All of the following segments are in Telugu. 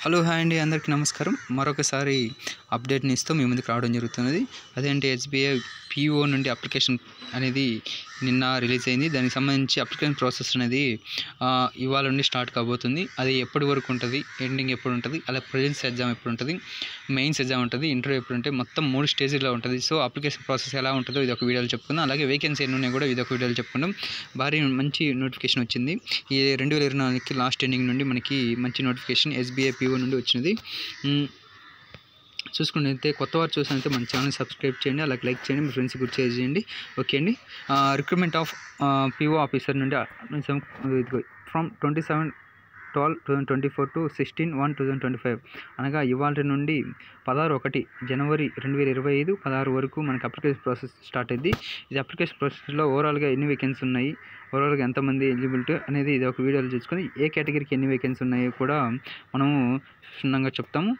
హలో హాయ్ అండి, అందరికీ నమస్కారం. మరొకసారి అప్డేట్ని ఇస్తూ మీ ముందుకు రావడం జరుగుతున్నది. అదేంటి, ఎస్బీఐ పీఓ నుండి అప్లికేషన్ అనేది నిన్న రిలీజ్ అయింది. దానికి సంబంధించి అప్లికేషన్ ప్రాసెస్ అనేది ఇవాళ నుండి స్టార్ట్ కాబోతుంది. అది ఎప్పటి వరకు ఉంటుంది, ఎండింగ్ ఎప్పుడు ఉంటుంది, అలా ప్రిలిమ్స్ ఎగ్జామ్ ఎప్పుడు ఉంటుంది, మెయిన్స్ ఎగ్జామ్ ఉంటుంది, ఇంటర్వ్యూ ఎప్పుడు ఉంటుంది, మొత్తం 3 స్టేజ్లో ఉంటుంది. సో అప్లికేషన్ ప్రాసెస్ ఎలా ఉంటుందో ఇది ఒక వీడియోలో చెప్పుకుందాం. అలాగే వేకెన్సీ ఎన్ని ఉన్నాయి కూడా ఇది ఒక వీడియోలో చెప్పుకుందాం. మంచి నోటిఫికేషన్ వచ్చింది. ఈ 2024కి లాస్ట్ ఎండింగ్ నుండి మనకి మంచి నోటిఫికేషన్ ఎస్బీఐ పీఓ నుండి వచ్చినది. చూసుకుంటే కొత్త వారు చూసినట్లయితే మన ఛానల్ సబ్స్క్రైబ్ చేయండి, అలాగే లైక్ చేయండి, మీ ఫ్రెండ్స్కి గుర్తు చేయండి. ఓకే అండి. రిక్రూట్మెంట్ ఆఫ్ పీఓ ఆఫీసర్ నుండి ఫ్రమ్ 27/12/2024 to 16/1/2025 అనగా ఇవాళ నుండి 16/1 జనవరి 2025 16 వరకు మనకి అప్లికేషన్ ప్రాసెస్ స్టార్ట్ అయింది. ఇది అప్లికేషన్ ప్రాసెస్లో ఓవరాల్గా ఎన్ని వేకెన్సీ ఉన్నాయి, ఓవరాల్గా ఎంతమంది ఎలిజిబిలిటీ అనేది ఇది ఒక వీడియోలో చూసుకొని ఏ కేటగిరీకి ఎన్ని వేకెన్సీ ఉన్నాయో కూడా మనము క్షుణ్ణంగా చెప్తాము.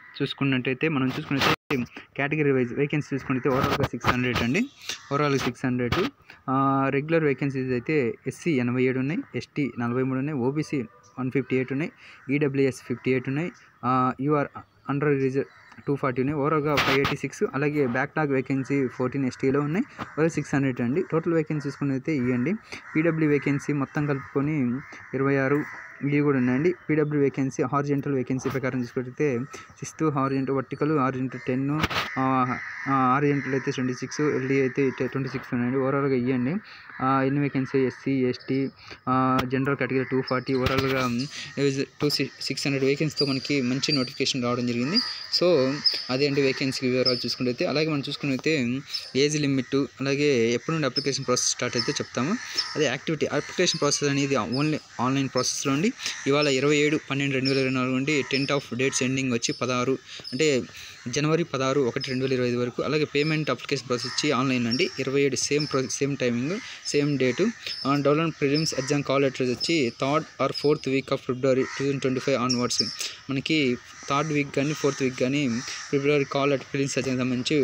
మనం చూసుకున్నట్లయితే కేటగిరీ వైజ్ వేకెన్సీ చూసుకుంటే ఓవరాల్గా 600 అండి. ఓవరాల్గా 600. రెగ్యులర్ వేకెన్సీస్ అయితే ఎస్సీ 87 ఉన్నాయి, ఎస్టీ 43 ఉన్నాయి, ఓబీసీ 158 ఉన్నాయి, ఈడబ్ల్యూఎస్ 58 ఉన్నాయి, యూఆర్ అండర్ రిజర్వ్ 240 ఉన్నాయి, ఓవరాల్గా 586. అలాగే బ్యాక్లాగ్ వేకెన్సీ 14 ఎస్టీలో ఉన్నాయి, 600 అండి. టోటల్ వేకెన్సీ చూసుకున్నైతే ఇవ్వండి. పీడబ్ల్యూ వేకెన్సీ మొత్తం కలుపుకొని 26 ఇవి కూడా ఉన్నాయండి. పీడబ్ల్యూ వేకెన్సీ హారిజెంటల్ వేకెన్సీ ప్రకారం చూసుకుంటే 6 హారిజెంటల్, వర్టికల్ హారిజెంటల్ 10, హారిజెంటల్ అయితే 26, ఎల్డీ అయితే 26 ఉన్నాయండి. ఓవరాల్గా ఇవ్వండి. ఎన్ని vacancy SC ST general category 240, ఓవరాల్గా 600 వేకెన్సీతో మనకి మంచి నోటిఫికేషన్ రావడం జరిగింది. సో అదే అండి వేకెన్సీ వివరాలు చూసుకుంటే. అలాగే మనం చూసుకున్నైతే ఏజ్ లిమిట్, అలాగే ఎప్పటి నుండి అప్లికేషన్ ప్రాసెస్ స్టార్ట్ అయితే చెప్తాము. అదే యాక్టివిటీ అప్లికేషన్ ప్రాసెస్ అనేది ఓన్లీ ఆన్లైన్ ప్రాసెస్లో ఉండి ఇవాళ 27/12/2024 నుండి 10th డేట్స్ ఎండింగ్ వచ్చి 16 అంటే జనవరి 16/1/2025 వరకు. అలాగే పేమెంట్ అప్లికేషన్ ప్రాసెస్ వచ్చి ఆన్లైన్ అండి. 27 same timing, same date. Development prelims exam call letters వచ్చి 3rd or 4th week of February 2025 onwards. మనకి 3rd వీక్ కానీ 4th వీక్ కానీ ఫిబ్రవరి కాల్ లెటర్ ప్రిలిమ్స్ ఎగ్జామ్ సంబంధించి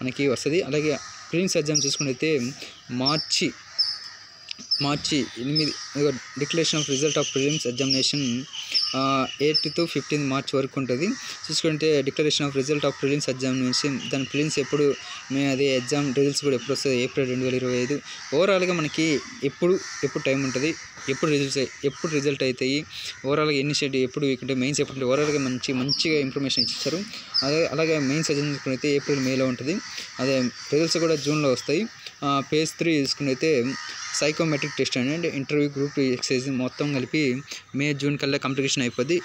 మనకి వస్తుంది. అలాగే ప్రిలిమ్స్ ఎగ్జామ్ చూసుకుంటే మార్చి 8 declaration of result of prelims examination 8 to 15 March వరకు ఉంటుంది. చూసుకుంటే declaration of result of prelims examination, దాని ప్రిలిమ్స్ ఎప్పుడు అదే ఎగ్జామ్ రిజల్ట్స్ కూడా ఎప్పుడు వస్తుంది, ఏప్రిల్ 2025. ఓవరాల్గా మనకి ఎప్పుడు టైం ఉంటుంది, ఎప్పుడు రిజల్ట్ అవుతాయి, ఓవరాల్గా ఎన్ని షెడ్ ఎప్పుడు వీక్ ఉంటే, మెయిన్స్ ఎప్పుడు ఉంటుంది, ఓవరాల్గా మంచిగా ఇన్ఫర్మేషన్ ఇచ్చారు. అలాగే మెయిన్స్ ఎగ్జామ్ చూసుకున్నైతే ఏప్రిల్ మేలో ఉంటుంది. అదే రిజల్ట్స్ కూడా జూన్లో వస్తాయి. phase 3 చూసుకున్నైతే సైకోమెట్రిక్ టెస్ట్ అండి, ఇంటర్వ్యూ గ్రూప్ ఎక్సైజ్ మొత్తం కలిపి మే జూన్ కల్లా కంప్లీషన్ అయిపోద్ది.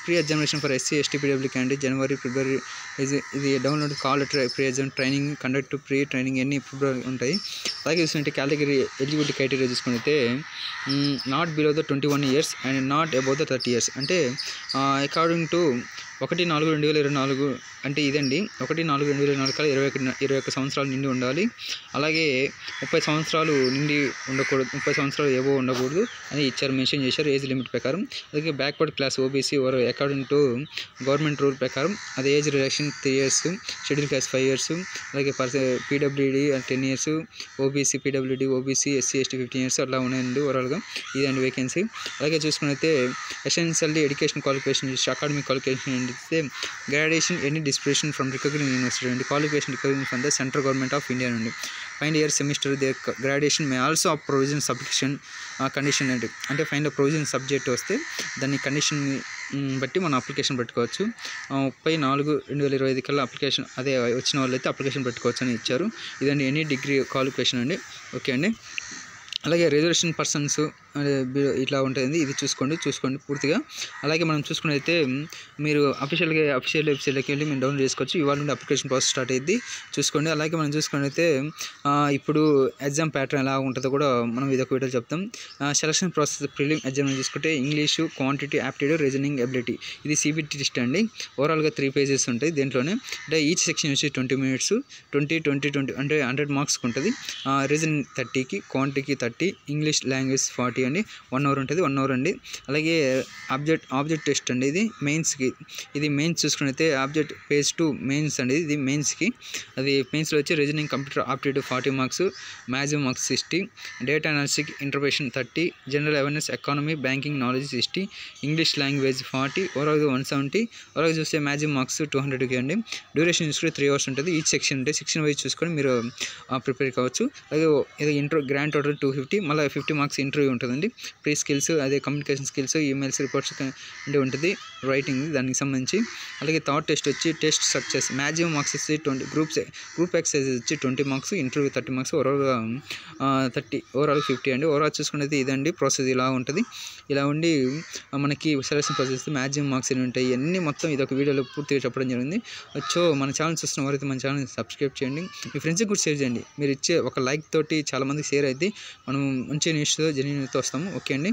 Pre examination for SC ST PW candidate జనవరి ఫిబ్రవరి. ఇది download call letter, pre exam training, conduct pre training అన్నీ ఫిబ్రవరి ఉంటాయి. అలాగే చూసుకుంటే కేటగిరీ ఎలిజిబిలిటీ క్రైటీరియా చూసుకుంటే not below the 21 years and not above the 30 years. అంటే అకార్డింగ్ టు 1/4/2024 అంటే ఇదండి. 1/4/2024 కల్లా 21 సంవత్సరాలు నిండి ఉండాలి. అలాగే 30 సంవత్సరాలు నిండి ఉండకూడదు, 30 సంవత్సరాలు ఏవో ఉండకూడదు అని మెన్షన్ చేశారు ఏజ్ లిమిట్ ప్రకారం. అలాగే backward class OBC according to government rule ప్రకారం అది age reduction 3 years, schedule class 5 years, అలాగే PWD 10 years, OBC PWD OBC SC ST 15 years అట్లా ఉన్నాయండి. ఓవరాల్గా ఇదండి వేకెన్సీ. అలాగే చూసుకున్నైతే essentially education qualification academic qualification అంటే graduation any discipline from recognised university అండి. Qualification recognised from the central government of India నుండి. Final year semester their graduation may also of provision subscription condition అంటే ఫైనల్ ప్రొవిజన్ సబ్జెక్ట్ వస్తే దాన్ని కండిషన్ బట్టి మనం అప్లికేషన్ పెట్టుకోవచ్చు. 30/4/2025 కల్లా అప్లికేషన్ అదే వచ్చిన వాళ్ళైతే అప్లికేషన్ పెట్టుకోవచ్చు అని ఇచ్చారు. ఇదండి ఎనీ డిగ్రీ క్వాలిఫికేషన్ అండి. ఓకే అండి. అలాగే రిజర్వేషన్ పర్సన్స్ ఇట్లా ఉంటుంది, ఇది చూసుకోండి పూర్తిగా. అలాగే మనం చూసుకున్నైతే మీరు అఫీషియల్ వెబ్సైట్లోకి వెళ్ళి మీరు డౌన్లోడ్ చేసుకోవచ్చు. ఇవాళ నుండి అప్లికేషన్ ప్రాసెస్ స్టార్ట్ అయ్యింది, చూసుకోండి. అలాగే మనం చూసుకున్నైతే ఇప్పుడు ఎగ్జామ్ ప్యాటర్న్ ఎలా ఉంటుందో కూడా మనం ఇదొక వీడియో చెప్తాం. సెలక్షన్ ప్రాసెస్ ప్రిలిమ్ ఎగ్జామ్ చూసుకుంటే English, quantity, aptitude, reasoning, ability. ఇది సిబిటి టెస్ట్ అండి. ఓవరాల్గా 3 pages ఉంటాయి దీంట్లోనే. అంటే ఈచ్ సెక్షన్ వచ్చి 20 minutes, 20 అంటే 100 marks ఉంటుంది. రీజనింగ్ 30కి, క్వాంటిటీకి 30, ఇంగ్లీష్ లాంగ్వేజ్ 40 అండి 1 అవర్ ఉంటుంది 1 అవర్ అండి. అలాగే ఆబ్జెక్ట్ టెస్ట్ అండి, ఇది మెయిన్స్కి. ఇది మెయిన్స్ చూసుకున్నైతే ఆబ్జెక్ట్ పేజ్ 2 మెయిన్స్ అండి, ఇది మెయిన్స్కి. అది మెయిన్స్లో వచ్చి reasoning computer aptitude 40 marks, maths marks 60, data analysis interpretation 30, general awareness economy banking knowledge 60, English language 40, ఓవరాల్గా 170. ఓవరాల్గా చూస్తే మ్యాథ్స్ మార్క్స్ 200కి అండి. డ్యూరేషన్ చూసుకుంటే 3 అవర్స్ ఉంటుంది. ఈచ్ సెక్షన్ అంటే సెక్షన్ వైజ్ చూసుకొని మీరు ప్రిపేర్ కావచ్చు. అలాగే ఇది గ్రాండ్ టోటల్ 250, మళ్ళీ 50 మార్క్స్ ఇంటర్వ్యూ ఉంటుందండి. ప్రీ స్కిల్స్, అదే కమ్యూనికేషన్ స్కిల్స్, ఈమెయిల్స్, రిపోర్ట్స్ అంటే ఉంటుంది, రైటింగ్ దానికి సంబంధించి. అలాగే థర్డ్ టెస్ట్ వచ్చి టెస్ట్ సక్సెస్, మ్యాక్సిమం మార్క్స్ వచ్చి 20, గ్రూప్ ఎక్సైజ్ వచ్చి 20 మార్క్స్, ఇంటర్వ్యూ 30 మార్క్స్, ఓవరాల్గా 30, ఓవరాల్ 50 అండి. ఓవరాల్ చూసుకునేది ఇదండి ప్రాసెస్, ఇలా ఉంటుంది. ఇలా ఉండి మనకి సెలక్షన్ ప్రాసెస్ మ్యాక్సిమం మార్క్స్ ఎన్ని ఉంటాయి ఇవన్నీ మొత్తం ఇదొక వీడియోలో పూర్తిగా చెప్పడం జరిగింది. సో మన ఛానల్ చూస్తున్న వారైతే మన ఛానల్ సబ్స్క్రైబ్ చేయండి, మీ ఫ్రెండ్స్కి కూడా షేర్ చేయండి. మీరు ఇచ్చే ఒక లైక్ తోటి చాలామందికి షేర్ అయితే మనం మంచి న్యూస్తో జెన్యూన్తో వస్తాము. ఓకే అండి,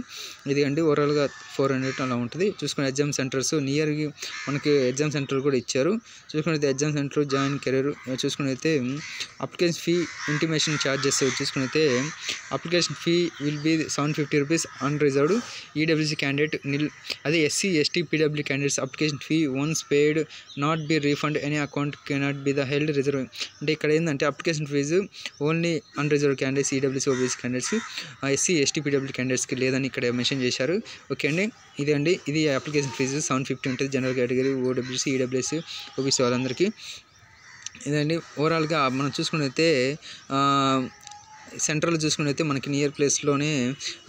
ఇది అండి ఓవరాల్గా 400 అలా ఉంటుంది. చూసుకునే ఎగ్జామ్ సెంటర్స్ నియర్గా మనకి ఎగ్జామ్ సెంటర్ కూడా ఇచ్చారు. చూసుకున్నైతే ఎగ్జామ్ సెంటర్, జాయిన్ కెరీర్ చూసుకున్నైతే అప్లికేషన్ ఫీ, ఇంటిమేషన్ ఛార్జెస్ చూసుకున్నైతే application fee will be 750 rupees unreserved. EWC candidate nil, అదే SC ST PW candidates application fee once paid not be refund any account cannot be the held reserve. అంటే ఇక్కడ ఏంటంటే application fee only unreserved candidates, EWC OBC candidates, SC ST PW క్యాండిడేట్స్కి లేదని ఇక్కడ మెన్షన్ చేశారు. ఓకే అండి, ఇది అండి, ఇది అప్లికేషన్ ఫీజు 750 ఉంటుంది జనరల్ కేటగిరీ, ఓడబ్ల్యూసీ, ఈడబ్ల్యూసీ, ఓబీసీ వాళ్ళందరికీ. ఇదండి ఓవరాల్గా మనం చూసుకున్నైతే సెంట్రల్ చూసుకున్నైతే మనకి నియర్ ప్లేస్లోనే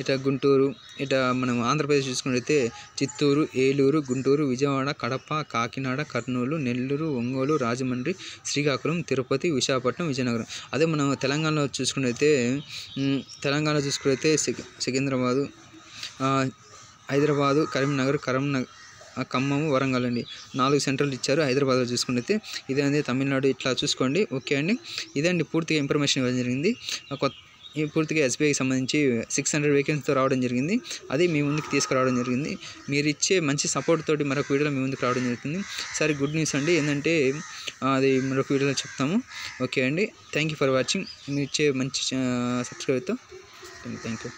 ఇట్లా గుంటూరు, ఇట్లా మనం ఆంధ్రప్రదేశ్ చూసుకున్నైతే చిత్తూరు, ఏలూరు, గుంటూరు, విజయవాడ, కడప, కాకినాడ, కర్నూలు, నెల్లూరు, ఒంగోలు, రాజమండ్రి, శ్రీకాకుళం, తిరుపతి, విశాఖపట్నం, విజయనగరం. అదే మనం తెలంగాణలో చూసుకున్నైతే సికింద్రాబాదు, హైదరాబాదు, కరీంనగర్, ఖమ్మం, వరంగల్ అండి 4 సెంటర్లు ఇచ్చారు. హైదరాబాద్లో చూసుకున్నైతే ఇదే అండి, తమిళనాడు ఇట్లా చూసుకోండి. ఓకే అండి, ఇదండి పూర్తిగా ఇన్ఫర్మేషన్ ఇవ్వడం జరిగింది. పూర్తిగా ఎస్బీఐకి సంబంధించి 600 వేకెన్సీతో రావడం జరిగింది. అది మీ ముందుకు తీసుకురావడం జరిగింది. మీరు ఇచ్చే మంచి సపోర్ట్ తోటి మరొక వీడియోలో మీ ముందుకు రావడం జరుగుతుంది. సరే, గుడ్ న్యూస్ అండి, ఏంటంటే అది మరొక వీడియోలో చెప్తాము. ఓకే అండి, థ్యాంక్ యూ ఫర్ వాచింగ్. మీరు ఇచ్చే మంచి సబ్స్క్రైబ్తో థ్యాంక్ యూ.